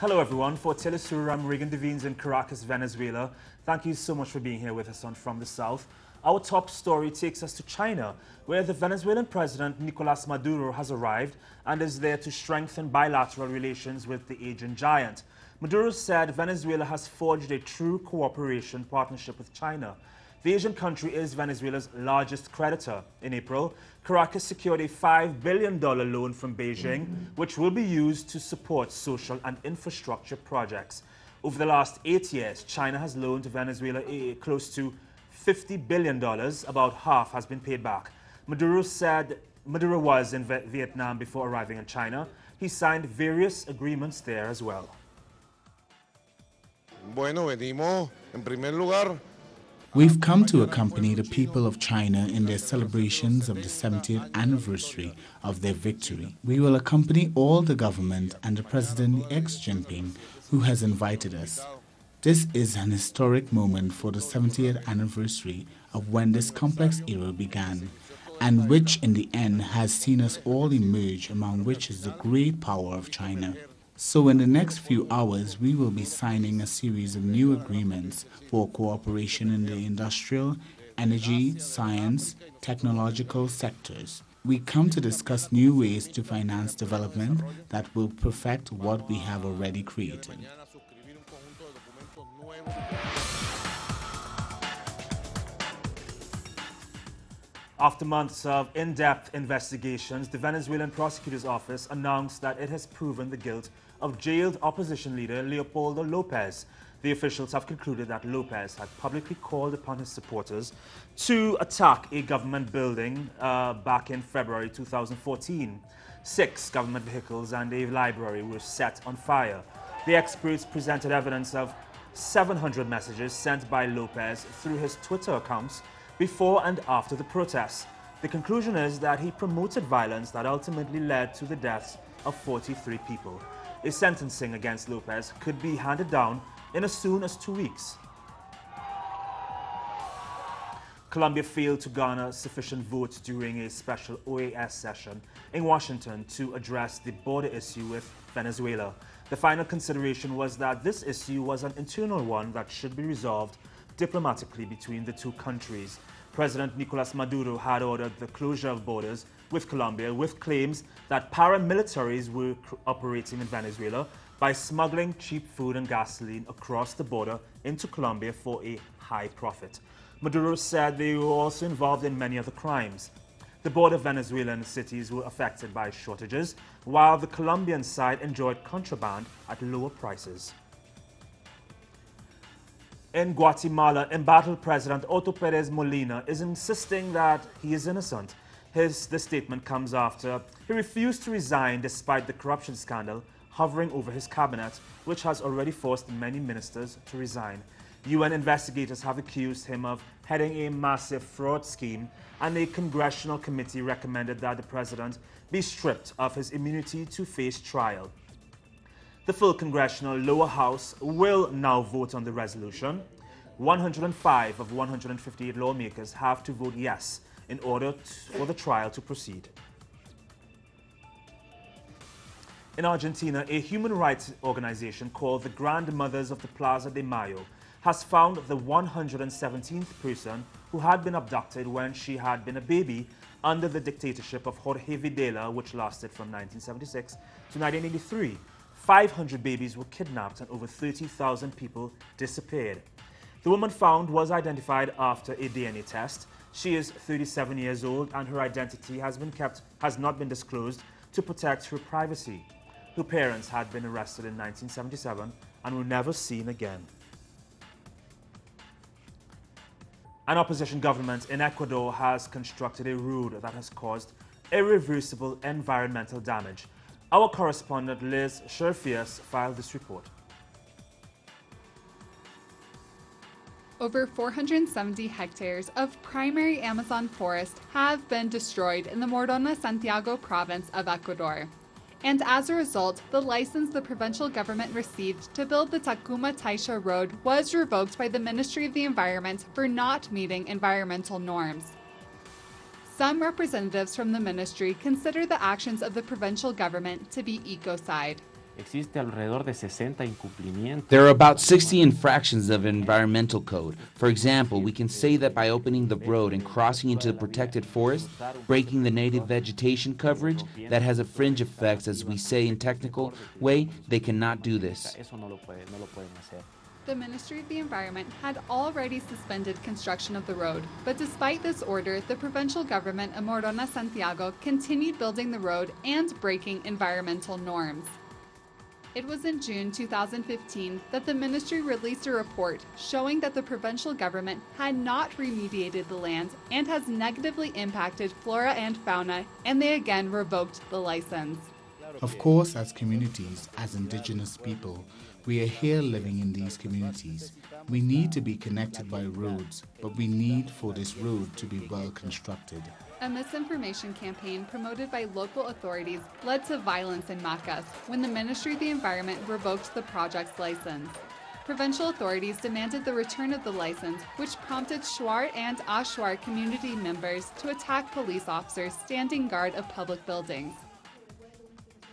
Hello everyone, for Telesur, I'm Regan Devines in Caracas, Venezuela. Thank you so much for being here with us on From the South. Our top story takes us to China, where the Venezuelan president Nicolas Maduro has arrived and is there to strengthen bilateral relations with the Asian giant. Maduro said Venezuela has forged a true cooperation partnership with China. The Asian country is Venezuela's largest creditor. In April, Caracas secured a $5 billion loan from Beijing, which will be used to support social and infrastructure projects. Over the last 8 years, China has loaned Venezuela close to $50 billion. About half has been paid back. Maduro said Maduro was in Vietnam before arriving in China. He signed various agreements there as well. Bueno, venimos en primer lugar. We've come to accompany the people of China in their celebrations of the 70th anniversary of their victory. We will accompany all the government and the President Xi Jinping, who has invited us. This is an historic moment for the 70th anniversary of when this complex era began, and which in the end has seen us all emerge, among which is the great power of China. So in the next few hours, we will be signing a series of new agreements for cooperation in the industrial, energy, science, technological sectors. We come to discuss new ways to finance development that will perfect what we have already created. After months of in-depth investigations, the Venezuelan prosecutor's office announced that it has proven the guilt of jailed opposition leader Leopoldo Lopez. The officials have concluded that Lopez had publicly called upon his supporters to attack a government building back in February 2014. 6 government vehicles and a library were set on fire. The experts presented evidence of 700 messages sent by Lopez through his Twitter accounts before and after the protests. The conclusion is that he promoted violence that ultimately led to the deaths of 43 people. A sentencing against Lopez could be handed down in as soon as 2 weeks. Colombia failed to garner sufficient votes during a special OAS session in Washington to address the border issue with Venezuela. The final consideration was that this issue was an internal one that should be resolved diplomatically between the two countries. President Nicolas Maduro had ordered the closure of borders with Colombia, with claims that paramilitaries were operating in Venezuela by smuggling cheap food and gasoline across the border into Colombia for a high profit. Maduro said they were also involved in many other crimes. The border Venezuelan cities were affected by shortages, while the Colombian side enjoyed contraband at lower prices. In Guatemala, embattled President Otto Perez Molina is insisting that he is innocent. This statement comes after he refused to resign despite the corruption scandal hovering over his cabinet, which has already forced many ministers to resign. UN investigators have accused him of heading a massive fraud scheme, and a congressional committee recommended that the president be stripped of his immunity to face trial. The full congressional lower house will now vote on the resolution. 105 of 158 lawmakers have to vote yes in order for the trial to proceed. In Argentina, a human rights organization called the Grandmothers of the Plaza de Mayo has found the 117th person who had been abducted when she had been a baby under the dictatorship of Jorge Videla, which lasted from 1976 to 1983. 500 babies were kidnapped and over 30,000 people disappeared. The woman found was identified after a DNA test. She is 37 years old and her identity has not been disclosed to protect her privacy. Her parents had been arrested in 1977 and were never seen again. An opposition government in Ecuador has constructed a road that has caused irreversible environmental damage. Our correspondent Liz Sherfias filed this report. Over 470 hectares of primary Amazon forest have been destroyed in the Morona Santiago province of Ecuador. And as a result, the license the provincial government received to build the Tacuma-Taisha Road was revoked by the Ministry of the Environment for not meeting environmental norms. Some representatives from the ministry consider the actions of the provincial government to be ecocide. There are about 60 infractions of environmental code. For example, we can say that by opening the road and crossing into the protected forest, breaking the native vegetation coverage, that has a fringe effects, as we say in technical way, they cannot do this. The Ministry of the Environment had already suspended construction of the road, but despite this order, the provincial government of Morona Santiago continued building the road and breaking environmental norms. It was in June 2015 that the ministry released a report showing that the provincial government had not remediated the land and has negatively impacted flora and fauna, and they again revoked the license. Of course, as communities, as indigenous people, we are here living in these communities. We need to be connected by roads, but we need for this road to be well constructed. A misinformation campaign promoted by local authorities led to violence in Macas when the Ministry of the Environment revoked the project's license. Provincial authorities demanded the return of the license, which prompted Shuar and Ashuar community members to attack police officers standing guard of public buildings.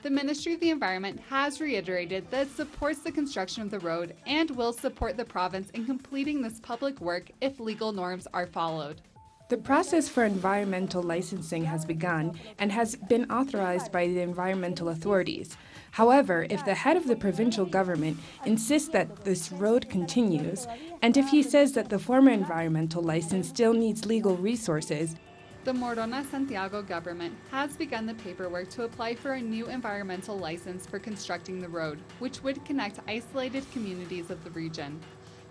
The Ministry of the Environment has reiterated that it supports the construction of the road and will support the province in completing this public work if legal norms are followed. The process for environmental licensing has begun and has been authorized by the environmental authorities. However, if the head of the provincial government insists that this road continues, and if he says that the former environmental license still needs legal resources, the Morona Santiago government has begun the paperwork to apply for a new environmental license for constructing the road, which would connect isolated communities of the region.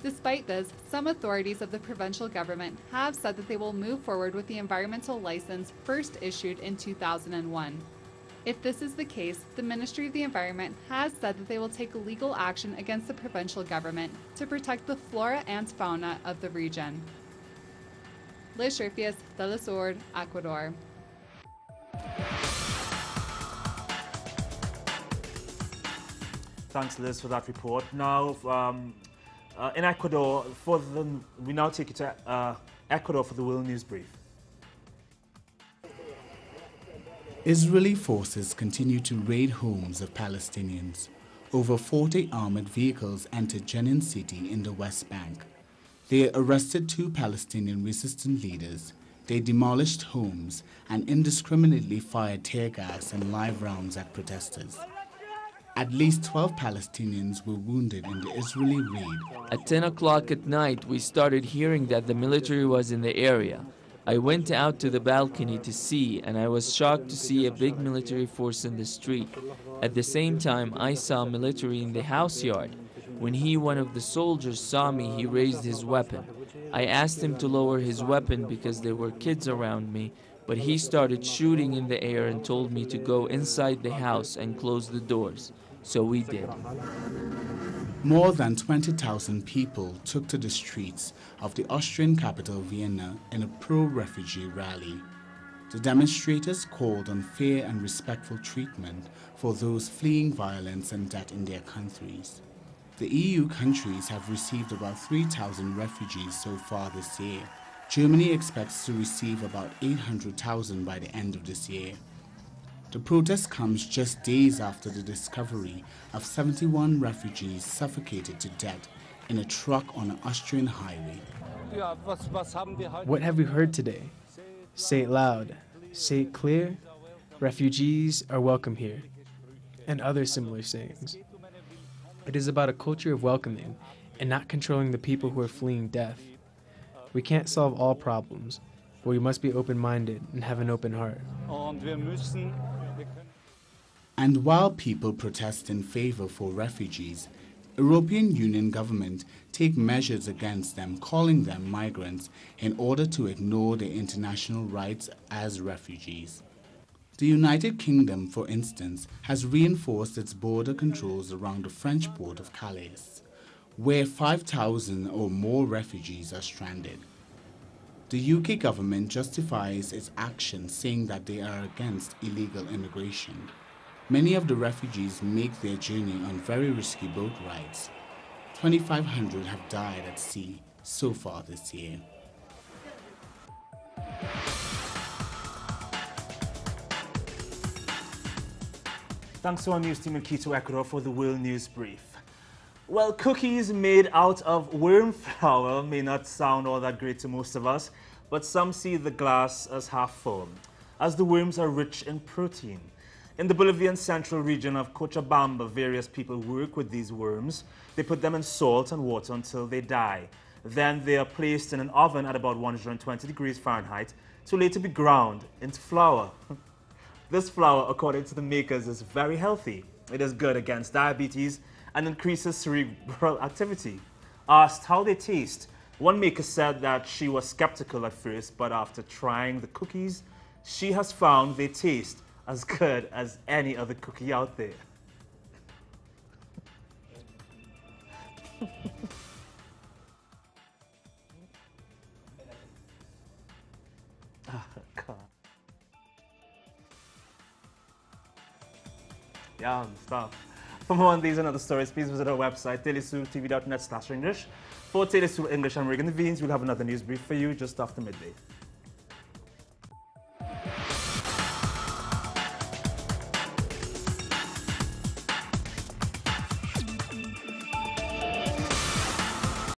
Despite this, some authorities of the provincial government have said that they will move forward with the environmental license first issued in 2001. If this is the case, the Ministry of the Environment has said that they will take legal action against the provincial government to protect the flora and fauna of the region. Liz Sherfias, Telesur, Ecuador. Thanks, Liz, for that report. Now, in Ecuador, we now take you to Ecuador for the World News Brief. Israeli forces continue to raid homes of Palestinians. Over 40 armored vehicles entered Jenin city in the West Bank. They arrested 2 Palestinian resistance leaders. They demolished homes and indiscriminately fired tear gas and live rounds at protesters. At least 12 Palestinians were wounded in the Israeli raid. At 10 o'clock at night, we started hearing that the military was in the area. I went out to the balcony to see, and I was shocked to see a big military force in the street. At the same time, I saw military in the house yard. When one of the soldiers saw me, he raised his weapon. I asked him to lower his weapon because there were kids around me, but he started shooting in the air and told me to go inside the house and close the doors. So we did. More than 20,000 people took to the streets of the Austrian capital Vienna in a pro-refugee rally. The demonstrators called on fair and respectful treatment for those fleeing violence and death in their countries. The EU countries have received about 3,000 refugees so far this year. Germany expects to receive about 800,000 by the end of this year. The protest comes just days after the discovery of 71 refugees suffocated to death in a truck on an Austrian highway. What have we heard today? Say it loud, say it clear. Refugees are welcome here, and other similar sayings. It is about a culture of welcoming and not controlling the people who are fleeing death. We can't solve all problems, but we must be open-minded and have an open heart. And while people protest in favor for refugees, European Union governments take measures against them, calling them migrants, in order to ignore their international rights as refugees. The United Kingdom, for instance, has reinforced its border controls around the French port of Calais, where 5,000 or more refugees are stranded. The UK government justifies its actions, saying that they are against illegal immigration. Many of the refugees make their journey on very risky boat rides. 2,500 have died at sea so far this year. Thanks to our news team in Quito, Ecuador for the World News Brief. Well, cookies made out of worm flour may not sound all that great to most of us, but some see the glass as half full, as the worms are rich in protein. In the Bolivian central region of Cochabamba, various people work with these worms. They put them in salt and water until they die. Then they are placed in an oven at about 120 degrees Fahrenheit to later be ground into flour. This flour, according to the makers, is very healthy. It is good against diabetes and increases cerebral activity. Asked how they taste, one maker said that she was skeptical at first, but after trying the cookies, she has found they taste as good as any other cookie out there. Oh, God. Yum, stuff. For more on these and other stories, please visit our website, telesurtv.net/English. For Telesur English, I'm Regan Devines. We'll have another news brief for you just after midday.